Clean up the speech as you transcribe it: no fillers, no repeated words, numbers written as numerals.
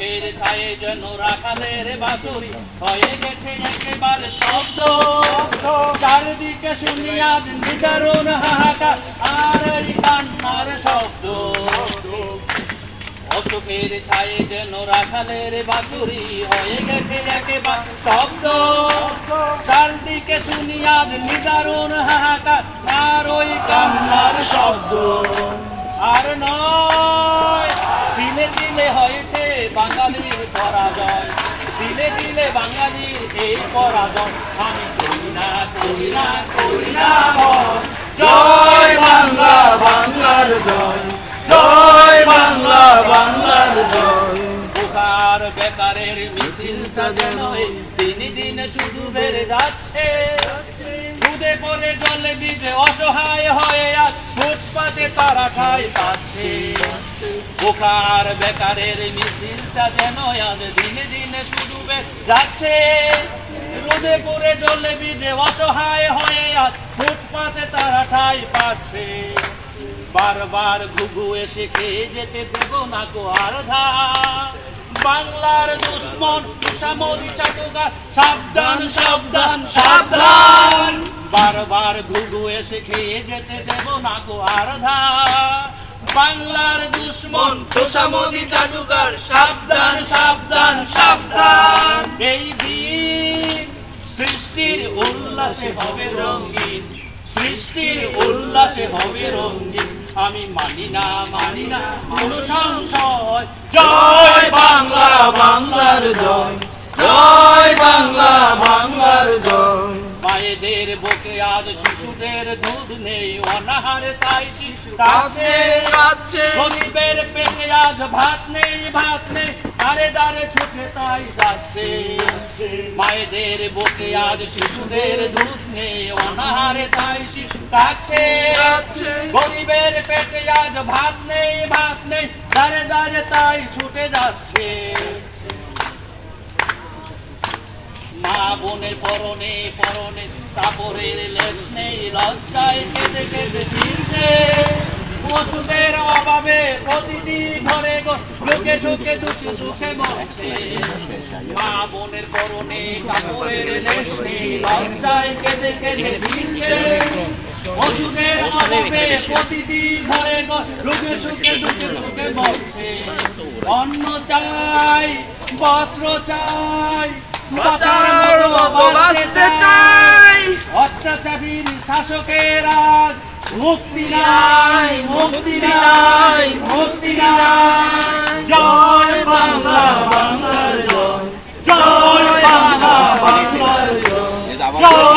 অশোকের ছায়ে যেন রাখালের বাঁশরি হয়ে গেছে একেবারে স্তব্ধ। চারিদিকে শুনি আজ নিদারুণ হাহাকার আর এই কান্নার শব্দ। অশোকের ছায়ে যেন রাখালের বাঁশরি হয়ে গেছে একেবারে স্তব্ধ। চারদিকে শুনি আজ নিদারুণ হাহাকার আর ওই কান্নার শব্দ। আর নয় দিলে দিলে হয়েছে বাঙালির পরাজয়, দিলে দিলে বাঙালির এই পরাজয়। আমি করি না করি না করি না জয় বাংলা, বাংলার জয়, জয় বাংলা, বাংলার জয়। বেকার বেকারের মিছিলটা যেন দিনে দিনে শুধু বেড়ে যাচ্ছে। দুধে পরে জলে ভিজে অসহায় হয়ে আজ ফুটপাতে তারা ঠাঁই পাচ্ছে। বেকার বেকারের মিছিলটা যেন আজ দিনে দিনে শুধু বেড়ে যাচ্ছে। রোদে পরে জলে ভিজে অসহায় হয়ে আজ ফুটপাতে তারা ঠাঁই পাচ্ছে। বারবার ঘুঘু এসে খেয়ে যেতে দেব না গো আর ধার। বাংলার দুশ্মন তুষামোদী চাটুকার সাবধান সাবধান সাবধান। বারবার ঘুঘু এসে খেয়ে যেতে দেব না গো আর ধার। বাংলার দুশ্মন তুষামোদী চাটুকার সাবধান সাবধান সাবধান। এই দিন সৃষ্টির উল্লাসে হবে রঙিন, সৃষ্টির উল্লাসে হবে রঙিন। আমি মানি না কোনো সংশয়। জয় বাংলা, বাংলার জয়, জয় বাংলা, বাংলার জয়। মায়েদের বুকে আজ শিশুদের দুধ নেই, অনাহারে তাই শিশু কাছে কাছে। গরিবের পেটে আজ ভাত নেই ভাত নেই, দাঁড়ে দাঁড়ে ছুটে তাই যাচ্ছে। মায়েদের বুকে আজ শিশুদের দুধ নেই, অনাহারে তাই শিশু কাছে কাছে। গরিবের পেটে আজ ভাত নেই ভাত নেই, দাঁড়ে দাঁড়ে তাই ছুটে যাচ্ছে। মা বোনের পরনে পরনে কাপড়ের লেশ নেই, লজ্জায় কেঁদে কেঁদে ফিরছে। ওষুধের অভাবে প্রতিটি ঘরে লোকে ঝুঁকে দুঃখে সুখে মরছে। মা বোনের পরনে কাপড়ের লেশ নেই, লজ্জায় কেঁদে কেঁদে ফিরছে। ওষুধের অভাবে প্রতিটি ঘরে লোকে সুখে দুঃখে সুখে মরছে। অন্ন চাই, বস্ত্র চাই, অত্যাচারীর শাসকের আজ মুক্তি নাই মুক্তি নাই মুক্তি নাই। জয় বাংলা, বাংলার জয়, জয় বাংলা, বাংলার জয়, জয়